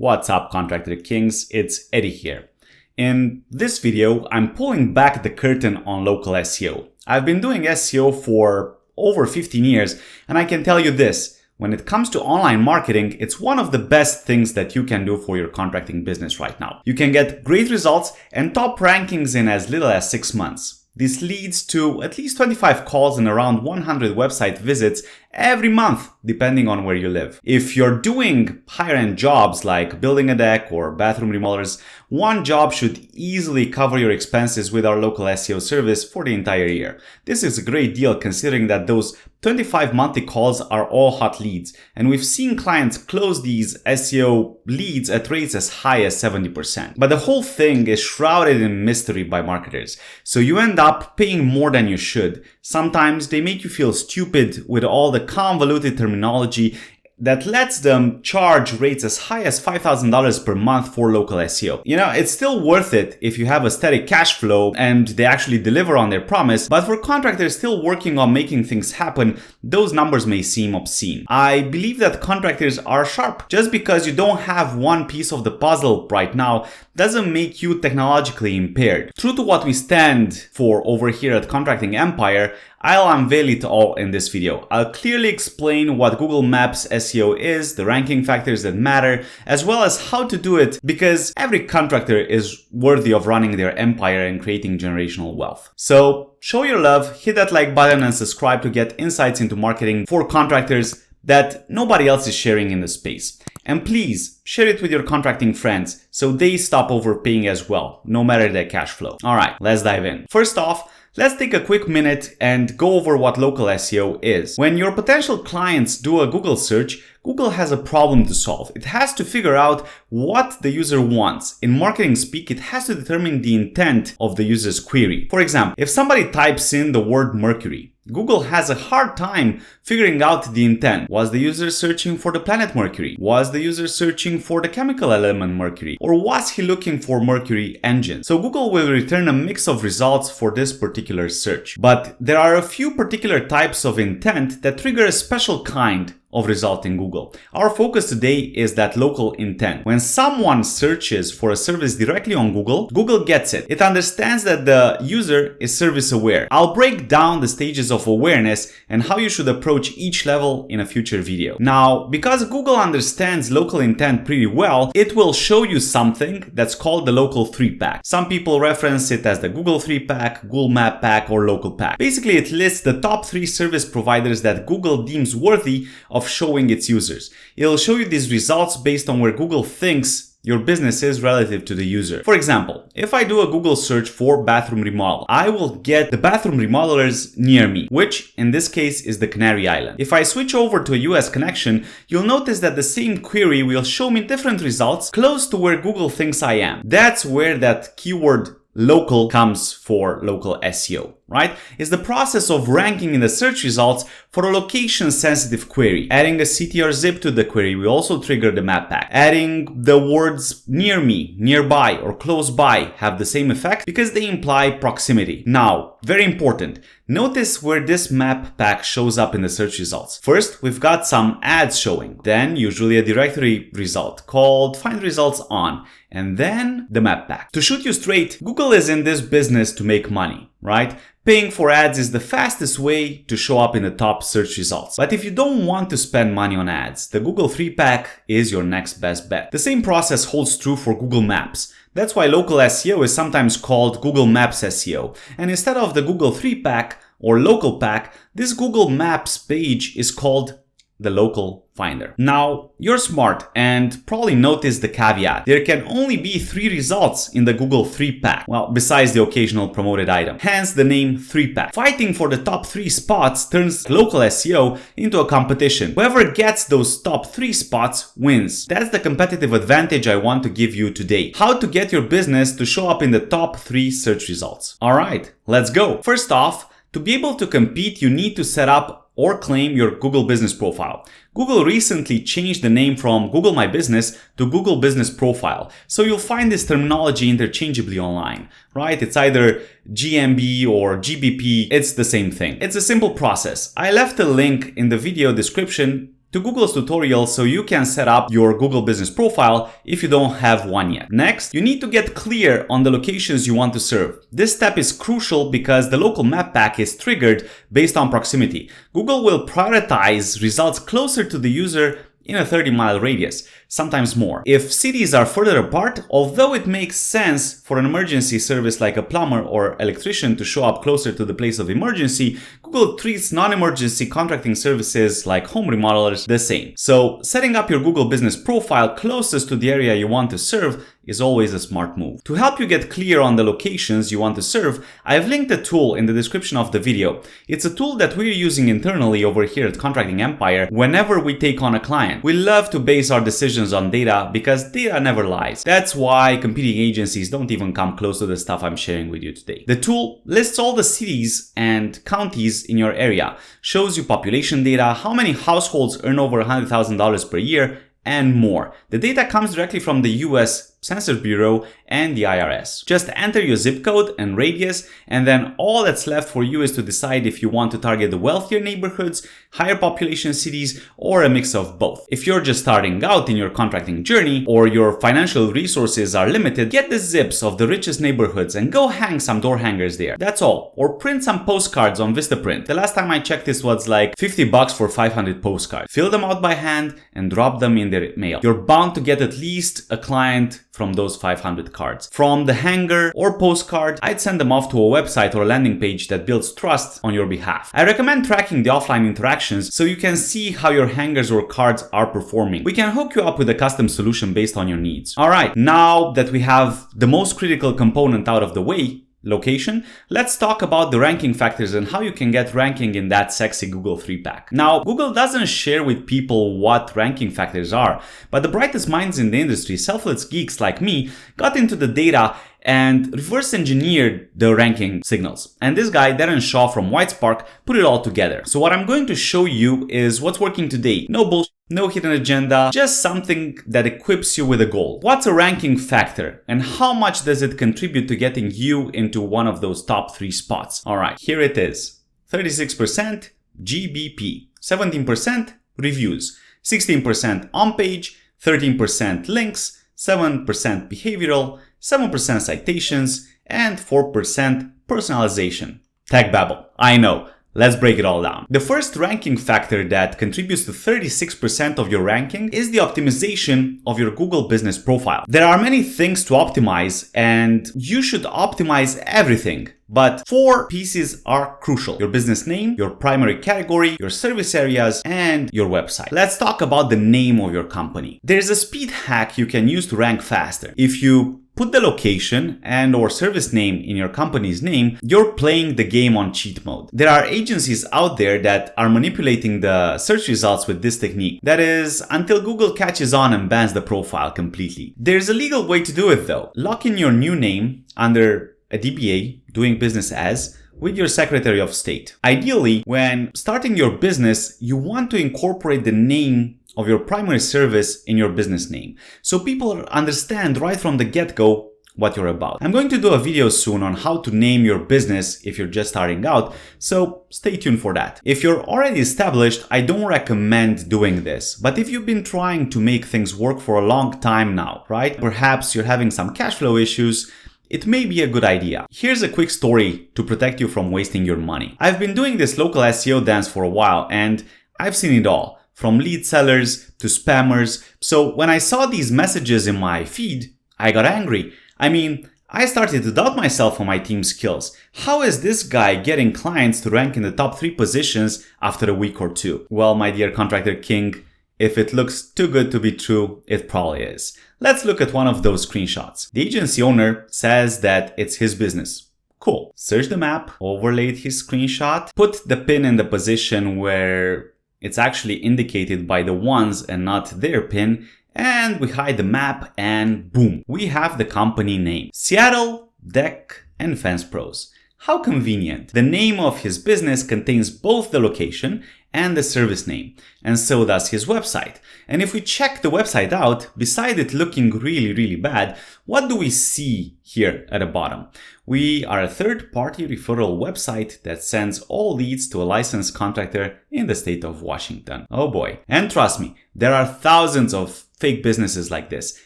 What's up, Contractor Kings? It's Eddie here. In this video, I'm pulling back the curtain on local SEO. I've been doing SEO for over 15 years, and I can tell you this. When it comes to online marketing, it's one of the best things that you can do for your contracting business right now. You can get great results and top rankings in as little as 6 months. This leads to at least 25 calls and around 100 website visits every month, depending on where you live. If you're doing higher-end jobs like building a deck or bathroom remodelers, one job should easily cover your expenses with our local SEO service for the entire year. This is a great deal considering that those 25 monthly calls are all hot leads, and we've seen clients close these SEO leads at rates as high as 70%. But the whole thing is shrouded in mystery by marketers, so you end up paying more than you should. Sometimes they make you feel stupid with all the convoluted terminology that lets them charge rates as high as $5,000 per month for local SEO. You know, it's still worth it if you have a steady cash flow and they actually deliver on their promise, but for contractors still working on making things happen, those numbers may seem obscene. I believe that contractors are sharp. Just because you don't have one piece of the puzzle right now doesn't make you technologically impaired. True to what we stand for over here at Contracting Empire, I'll unveil it all in this video. I'll clearly explain what Google Maps SEO is, the ranking factors that matter, as well as how to do it, because every contractor is worthy of running their empire and creating generational wealth. So show your love, hit that like button and subscribe to get insights into marketing for contractors that nobody else is sharing in the space. And please share it with your contracting friends so they stop overpaying as well, no matter their cash flow. All right, let's dive in. First off, let's take a quick minute and go over what local SEO is. When your potential clients do a Google search, Google has a problem to solve. It has to figure out what the user wants. In marketing speak, it has to determine the intent of the user's query. For example, if somebody types in the word Mercury, Google has a hard time figuring out the intent. Was the user searching for the planet Mercury? Was the user searching for the chemical element Mercury? Or was he looking for Mercury engine? So Google will return a mix of results for this particular search. But there are a few particular types of intent that trigger a special kind of result in Google. Our focus today is that local intent. When someone searches for a service directly on Google, Google gets it. It understands that the user is service aware. I'll break down the stages of awareness and how you should approach each level in a future video. Now, because Google understands local intent pretty well, it will show you something that's called the local 3-pack. Some people reference it as the Google 3-pack, Google Map Pack, or local pack. Basically, it lists the top 3 service providers that Google deems worthy of showing its users. It'll show you these results based on where Google thinks your business is relative to the user. For example, if I do a Google search for bathroom remodel, I will get the bathroom remodelers near me, which in this case is the Canary Island. If I switch over to a US connection, you'll notice that the same query will show me different results close to where Google thinks I am. That's where that keyword local comes for local SEO, right? It's the process of ranking in the search results for a location-sensitive query. Adding a city or zip to the query will also trigger the map pack. Adding the words near me, nearby, or close by have the same effect because they imply proximity. Now, very important, notice where this map pack shows up in the search results. First, we've got some ads showing, then usually a directory result called Find Results On, and then the map pack. To shoot you straight, Google is in this business to make money, right? Paying for ads is the fastest way to show up in the top search results. But if you don't want to spend money on ads, the Google 3-pack is your next best bet. The same process holds true for Google Maps. That's why local SEO is sometimes called Google Maps SEO. And instead of the Google 3-pack or local pack, this Google Maps page is called the local finder. Now, you're smart and probably noticed the caveat. There can only be 3 results in the Google 3-pack. Well, besides the occasional promoted item. Hence the name 3-pack. Fighting for the top 3 spots turns local SEO into a competition. Whoever gets those top 3 spots wins. That's the competitive advantage I want to give you today. How to get your business to show up in the top 3 search results. All right, let's go. First off, to be able to compete, you need to set up or claim your Google Business Profile. Google recently changed the name from Google My Business to Google Business Profile. So you'll find this terminology interchangeably online, right? It's either GMB or GBP. It's the same thing. It's a simple process. I left a link in the video description to Google's tutorial so you can set up your Google business profile if you don't have one yet. Next, you need to get clear on the locations you want to serve. This step is crucial because the local map pack is triggered based on proximity. Google will prioritize results closer to the user in a 30-mile radius, sometimes more. If cities are further apart, although it makes sense for an emergency service like a plumber or electrician to show up closer to the place of emergency, Google treats non-emergency contracting services like home remodelers the same. So setting up your Google business profile closest to the area you want to serve is always a smart move. To help you get clear on the locations you want to serve, I've linked a tool in the description of the video. It's a tool that we're using internally over here at Contracting Empire whenever we take on a client. We love to base our decisions on data because data never lies. That's why competing agencies don't even come close to the stuff I'm sharing with you today. The tool lists all the cities and counties in your area, shows you population data, how many households earn over $100,000 per year, and more. The data comes directly from the US Census Bureau and the IRS. Just enter your zip code and radius, and then all that's left for you is to decide if you want to target the wealthier neighborhoods, higher population cities, or a mix of both. If you're just starting out in your contracting journey or your financial resources are limited, get the zips of the richest neighborhoods and go hang some door hangers there. That's all. Or print some postcards on Vistaprint. The last time I checked, this was like $50 for 500 postcards. Fill them out by hand and drop them in their mail. You're bound to get at least a client from those 500 cards. From the hanger or postcard, I'd send them off to a website or a landing page that builds trust on your behalf. I recommend tracking the offline interactions so you can see how your hangers or cards are performing. We can hook you up with a custom solution based on your needs. Alright, now that we have the most critical component out of the way, location, let's talk about the ranking factors and how you can get ranking in that sexy Google 3-pack. Now, Google doesn't share with people what ranking factors are, but the brightest minds in the industry, selfless geeks like me, got into the data and reverse engineered the ranking signals. And this guy, Darren Shaw from Whitespark, put it all together. So what I'm going to show you is what's working today. No bullshit, no hidden agenda, just something that equips you with a goal. What's a ranking factor and how much does it contribute to getting you into one of those top 3 spots? All right, here it is. 36% GBP, 17% reviews, 16% on-page, 13% links, 7% behavioral, 7% citations, and 4% personalization. Tech babble, I know. Let's break it all down. The first ranking factor that contributes to 36% of your ranking is the optimization of your Google business profile. There are many things to optimize and you should optimize everything. But 4 pieces are crucial: your business name, your primary category, your service areas, and your website. Let's talk about the name of your company. There's a speed hack you can use to rank faster. If you put the location and or service name in your company's name, you're playing the game on cheat mode. There are agencies out there that are manipulating the search results with this technique. That is, until Google catches on and bans the profile completely. There's a legal way to do it though. Lock in your new name under a DBA, doing business as, with your Secretary of State. Ideally, when starting your business, you want to incorporate the name of your primary service in your business name, so people understand right from the get-go what you're about. I'm going to do a video soon on how to name your business if you're just starting out, so stay tuned for that. If you're already established, I don't recommend doing this, but if you've been trying to make things work for a long time now, right? Perhaps you're having some cash flow issues, it may be a good idea. Here's a quick story to protect you from wasting your money. I've been doing this local SEO dance for a while and I've seen it all, from lead sellers to spammers. So when I saw these messages in my feed, I got angry. I mean, I started to doubt myself on my team's skills. How is this guy getting clients to rank in the top 3 positions after a week or 2? Well, my dear contractor king, if it looks too good to be true, it probably is. Let's look at one of those screenshots. The agency owner says that it's his business. Cool. Search the map, overlaid his screenshot, put the pin in the position where it's actually indicated by the ones and not their pin, and we hide the map and boom, we have the company name. Seattle Deck and Fence Pros. How convenient. The name of his business contains both the location and the service name, and so does his website. And if we check the website out, beside it looking really bad, what do we see here at the bottom? We are a third-party referral website that sends all leads to a licensed contractor in the state of Washington. Oh boy. And trust me, there are thousands of fake businesses like this,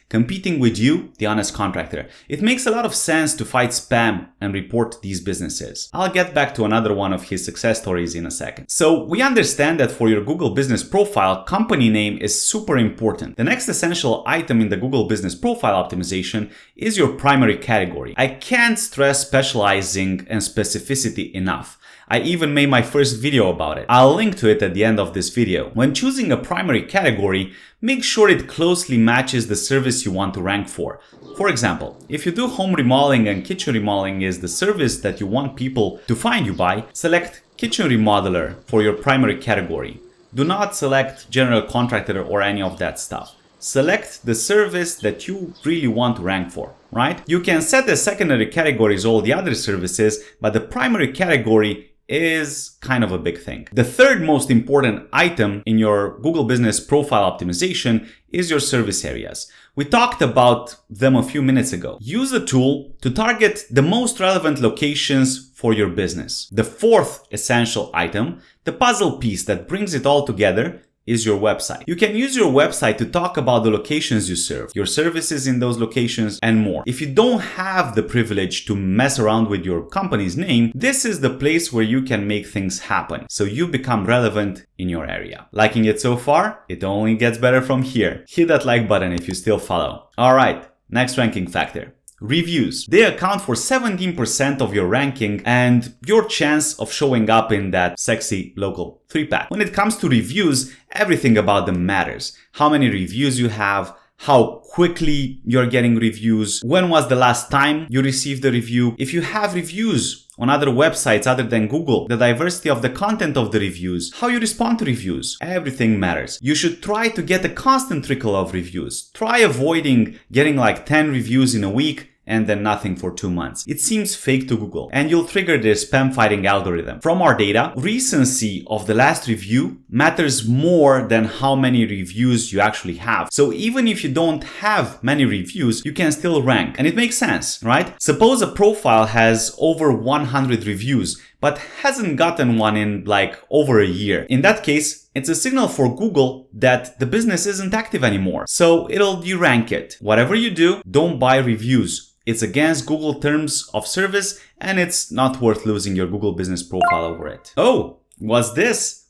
competing with you, the honest contractor. It makes a lot of sense to fight spam and report these businesses. I'll get back to another one of his success stories in a second. So we understand that for your Google business profile, company name is super important. The next essential item in the Google business profile optimization is your primary category. I can't stress specializing and specificity enough. I even made my first video about it. I'll link to it at the end of this video. When choosing a primary category, make sure it closely matches the service you want to rank for. For example, if you do home remodeling and kitchen remodeling is the service that you want people to find you by, select kitchen remodeler for your primary category. Do not select general contractor or any of that stuff. Select the service that you really want to rank for, right? You can set the secondary categories all the other services, but the primary category is kind of a big thing. The third most important item in your Google business profile optimization is your service areas. We talked about them a few minutes ago. Use the tool to target the most relevant locations for your business. The fourth essential item, the puzzle piece that brings it all together, is your website. You can use your website to talk about the locations you serve, your services in those locations, and more. If you don't have the privilege to mess around with your company's name, this is the place where you can make things happen, so you become relevant in your area. Liking it so far? It only gets better from here. Hit that like button if you still follow. Alright, next ranking factor. Reviews. They account for 17% of your ranking and your chance of showing up in that sexy local 3-pack. When it comes to reviews, everything about them matters. How many reviews you have, how quickly you're getting reviews, when was the last time you received a review. If you have reviews on other websites other than Google, the diversity of the content of the reviews, how you respond to reviews, everything matters. You should try to get a constant trickle of reviews. Try avoiding getting like 10 reviews in a week and then nothing for 2 months. It seems fake to Google and you'll trigger their spam fighting algorithm. From our data, recency of the last review matters more than how many reviews you actually have. So even if you don't have many reviews, you can still rank. And it makes sense, right? Suppose a profile has over 100 reviews, but hasn't gotten one in like over a year. In that case, it's a signal for Google that the business isn't active anymore. So it'll de-rank it. Whatever you do, don't buy reviews. It's against Google terms of service and it's not worth losing your Google business profile over it. Oh, what's this?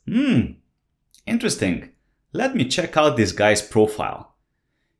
Interesting. Let me check out this guy's profile.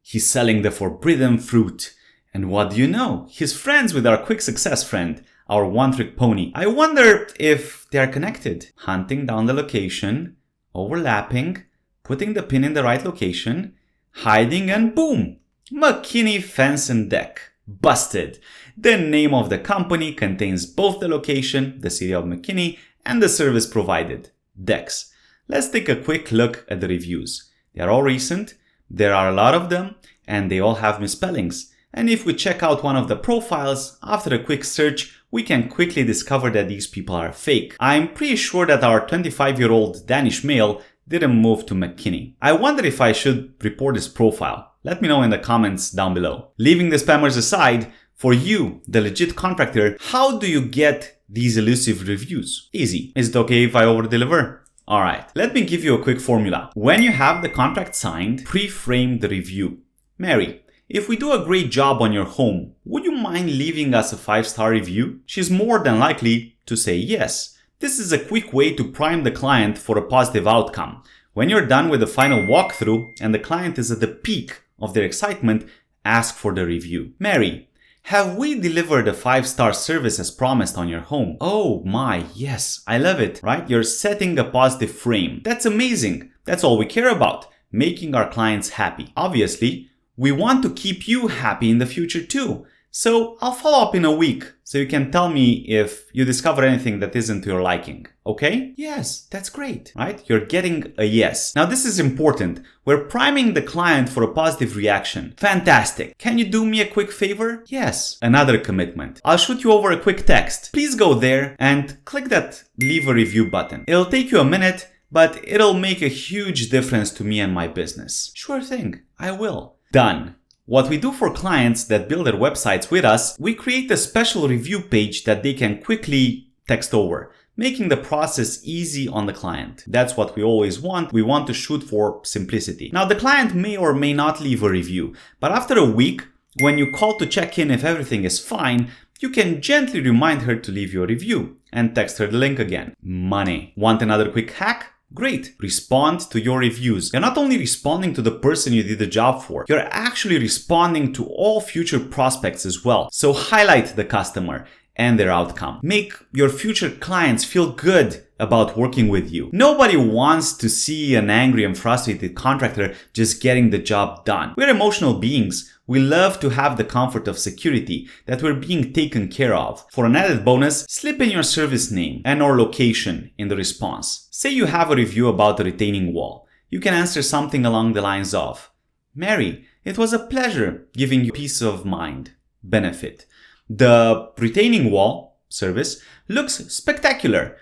He's selling the forbidden fruit. And what do you know? He's friends with our quick success friend, our one-trick pony. I wonder if they are connected. Hunting down the location, overlapping, putting the pin in the right location, hiding, and boom! McKinney Fence and Deck. Busted. The name of the company contains both the location, the city of McKinney, and the service provided, Decks. Let's take a quick look at the reviews. They are all recent, there are a lot of them, and they all have misspellings. And if we check out one of the profiles, after a quick search, we can quickly discover that these people are fake. I'm pretty sure that our 25-year-old Danish male didn't move to McKinney. I wonder if I should report this profile. Let me know in the comments down below. Leaving the spammers aside, for you, the legit contractor, how do you get these elusive reviews? Easy. Is it okay if I over-deliver? Alright, let me give you a quick formula. When you have the contract signed, pre-frame the review. Mary, if we do a great job on your home, would you mind leaving us a 5-star review? She's more than likely to say yes. This is a quick way to prime the client for a positive outcome. When you're done with the final walkthrough and the client is at the peak of their excitement, ask for the review. Mary, have we delivered a 5-star service as promised on your home? Oh my, yes, I love it, right? You're setting a positive frame. That's amazing. That's all we care about, making our clients happy. Obviously, we want to keep you happy in the future too. So I'll follow up in a week so you can tell me if you discover anything that isn't to your liking. Okay? Yes, that's great, right? You're getting a yes. Now this is important. We're priming the client for a positive reaction. Fantastic. Can you do me a quick favor? Yes. Another commitment. I'll shoot you over a quick text. Please go there and click that leave a review button. It'll take you a minute, but it'll make a huge difference to me and my business. Sure thing, I will. Done. What we do for clients that build their websites with us, we create a special review page that they can quickly text over, making the process easy on the client. That's what we always want. We want to shoot for simplicity. Now, the client may or may not leave a review, but after a week, when you call to check in if everything is fine, you can gently remind her to leave your review and text her the link again. Money. Want another quick hack? Great. Respond to your reviews. You're not only responding to the person you did the job for, you're actually responding to all future prospects as well. So highlight the customer and their outcome. Make your future clients feel good about working with you. Nobody wants to see an angry and frustrated contractor just getting the job done. We're emotional beings. We love to have the comfort of security that we're being taken care of. For an added bonus, slip in your service name and or location in the response. Say you have a review about the retaining wall. You can answer something along the lines of, Mary, it was a pleasure giving you peace of mind. Benefit. The retaining wall service looks spectacular.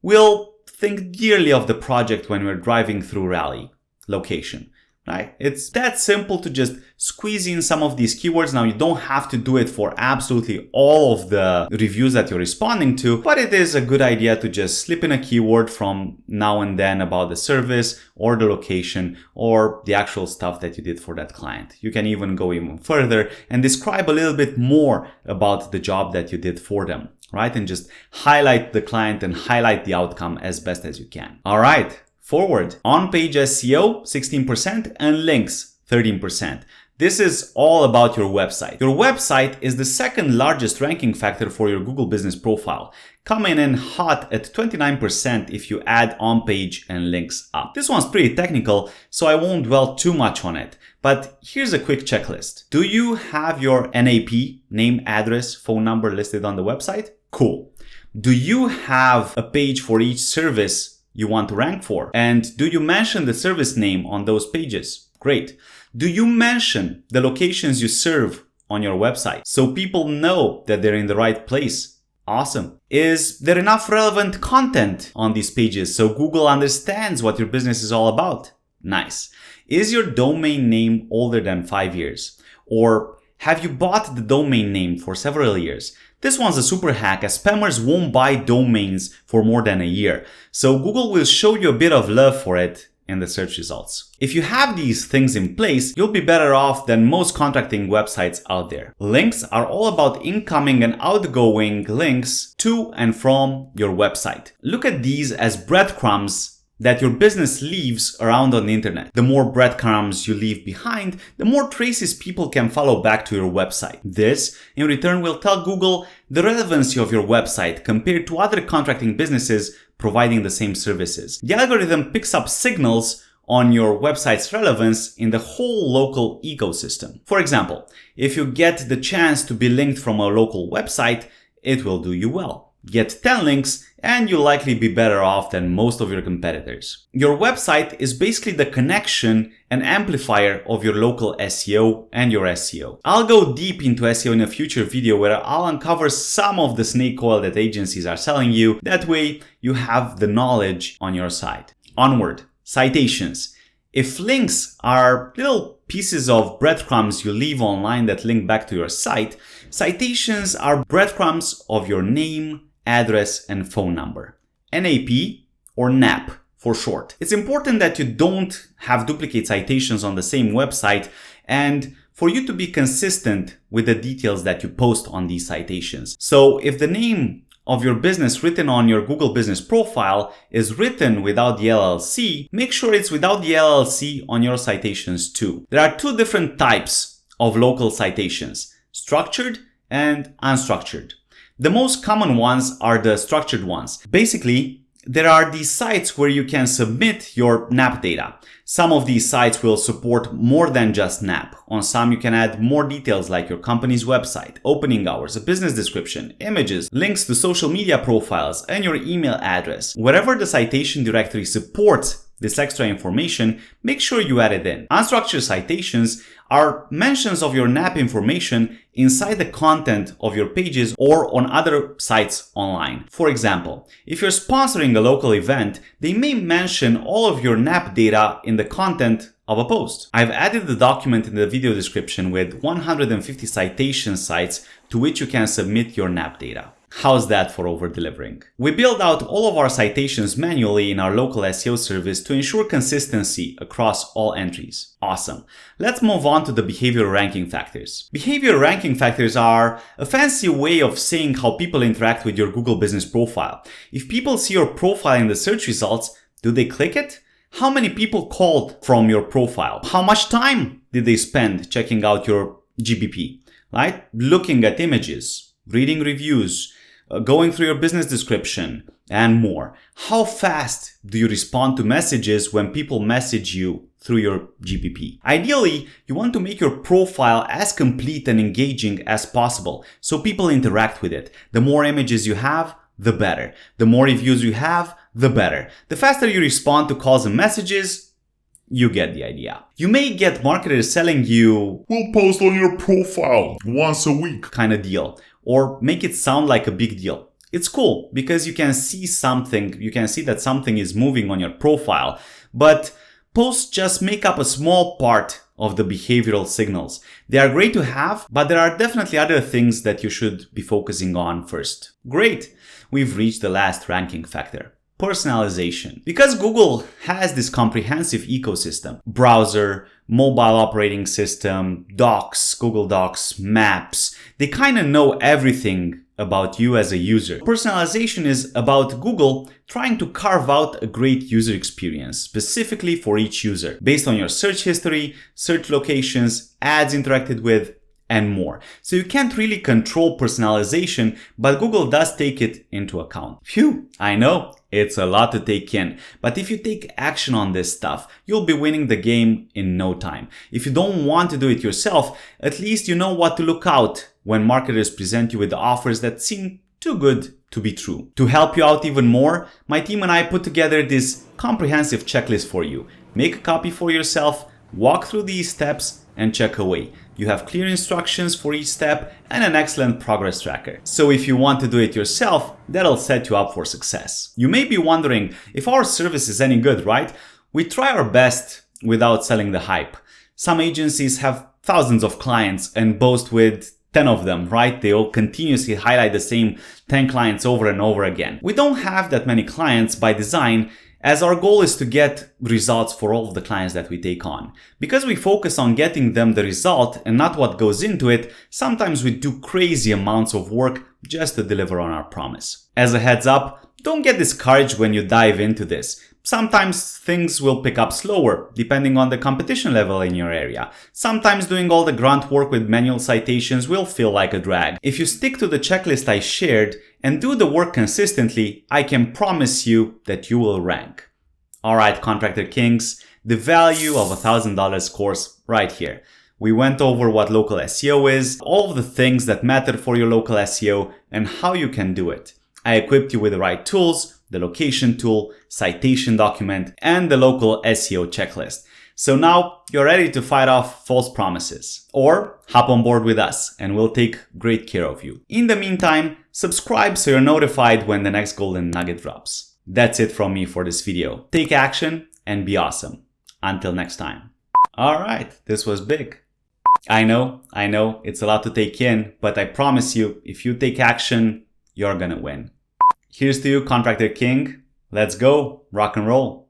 We'll think dearly of the project when we're driving through Raleigh. Location. Right? It's that simple to just squeeze in some of these keywords. Now, you don't have to do it for absolutely all of the reviews that you're responding to, but it is a good idea to just slip in a keyword from now and then about the service or the location or the actual stuff that you did for that client. You can even go even further and describe a little bit more about the job that you did for them, right? And just highlight the client and highlight the outcome as best as you can. All right. Forward. On-page SEO, 16% and links, 13%. This is all about your website. Your website is the second largest ranking factor for your Google Business Profile, coming in hot at 29% if you add on-page and links up. This one's pretty technical, so I won't dwell too much on it. But here's a quick checklist. Do you have your NAP, name, address, phone number listed on the website? Cool. Do you have a page for each service you want to rank for? And do you mention the service name on those pages? Great. Do you mention the locations you serve on your website so people know that they're in the right place? Awesome. Is there enough relevant content on these pages so Google understands what your business is all about? Nice. Is your domain name older than 5 years? Or have you bought the domain name for several years? This one's a super hack, as spammers won't buy domains for more than a year, so Google will show you a bit of love for it in the search results. If you have these things in place, you'll be better off than most contracting websites out there. Links are all about incoming and outgoing links to and from your website. Look at these as breadcrumbs that your business leaves around on the internet. The more breadcrumbs you leave behind, the more traces people can follow back to your website. This, in return, will tell Google the relevancy of your website compared to other contracting businesses providing the same services. The algorithm picks up signals on your website's relevance in the whole local ecosystem. For example, if you get the chance to be linked from a local website, it will do you well. Get 10 links and you'll likely be better off than most of your competitors. Your website is basically the connection and amplifier of your local SEO and your SEO. I'll go deep into SEO in a future video where I'll uncover some of the snake oil that agencies are selling you. That way you have the knowledge on your side. Onward. Citations. If links are little pieces of breadcrumbs you leave online that link back to your site, citations are breadcrumbs of your name, address, and phone number. NAP or NAP for short. It's important that you don't have duplicate citations on the same website and for you to be consistent with the details that you post on these citations. So if the name of your business written on your Google Business Profile is written without the LLC, make sure it's without the LLC on your citations too. There are two different types of local citations, structured and unstructured. The most common ones are the structured ones. Basically, there are these sites where you can submit your NAP data. Some of these sites will support more than just NAP. On some, you can add more details like your company's website, opening hours, a business description, images, links to social media profiles, and your email address. Wherever the citation directory supports this extra information, make sure you add it in. Unstructured citations are mentions of your NAP information inside the content of your pages or on other sites online. For example, if you're sponsoring a local event, they may mention all of your NAP data in the content of a post. I've added the document in the video description with 150 citation sites to which you can submit your NAP data. How's that for over-delivering? We build out all of our citations manually in our local SEO service to ensure consistency across all entries. Awesome. Let's move on to the behavioral ranking factors. Behavioral ranking factors are a fancy way of saying how people interact with your Google business profile. If people see your profile in the search results, do they click it? How many people called from your profile? How much time did they spend checking out your GBP? Right? Looking at images, reading reviews, going through your business description, and more. How fast do you respond to messages when people message you through your GBP? Ideally, you want to make your profile as complete and engaging as possible so people interact with it. The more images you have, the better. The more reviews you have, the better. The faster you respond to calls and messages, you get the idea. You may get marketers selling you, "We'll post on your profile once a week" kind of deal, or make it sound like a big deal. It's cool because you can see something, you can see that something is moving on your profile, but posts just make up a small part of the behavioral signals. They are great to have, but there are definitely other things that you should be focusing on first. Great, we've reached the last ranking factor. Personalization. Because Google has this comprehensive ecosystem, browser, mobile operating system, Docs, Google Docs, Maps, they kind of know everything about you as a user. Personalization is about Google trying to carve out a great user experience specifically for each user based on your search history, search locations, ads interacted with, and more. So you can't really control personalization, but Google does take it into account. Phew, I know, it's a lot to take in, but if you take action on this stuff, you'll be winning the game in no time. If you don't want to do it yourself, at least you know what to look out when marketers present you with offers that seem too good to be true. To help you out even more, my team and I put together this comprehensive checklist for you. Make a copy for yourself, walk through these steps, and check away. You have clear instructions for each step and an excellent progress tracker. So if you want to do it yourself, that'll set you up for success. You may be wondering if our service is any good, right? We try our best without selling the hype. Some agencies have thousands of clients and boast with 10 of them, right? They all continuously highlight the same 10 clients over and over again. We don't have that many clients by design, as our goal is to get results for all of the clients that we take on. Because we focus on getting them the result and not what goes into it, sometimes we do crazy amounts of work just to deliver on our promise. As a heads up, don't get discouraged when you dive into this. Sometimes things will pick up slower, depending on the competition level in your area. Sometimes doing all the grunt work with manual citations will feel like a drag. If you stick to the checklist I shared and do the work consistently, I can promise you that you will rank. Alright, Contractor Kings, the value of $1,000 course right here. We went over what local SEO is, all of the things that matter for your local SEO, and how you can do it. I equipped you with the right tools, the location tool, citation document, and the local SEO checklist. So now you're ready to fight off false promises. Or hop on board with us and we'll take great care of you. In the meantime, subscribe so you're notified when the next golden nugget drops. That's it from me for this video. Take action and be awesome. Until next time. Alright, this was big. I know, it's a lot to take in, but I promise you, if you take action, you're gonna win. Here's to you, Contractor King. Let's go, rock and roll.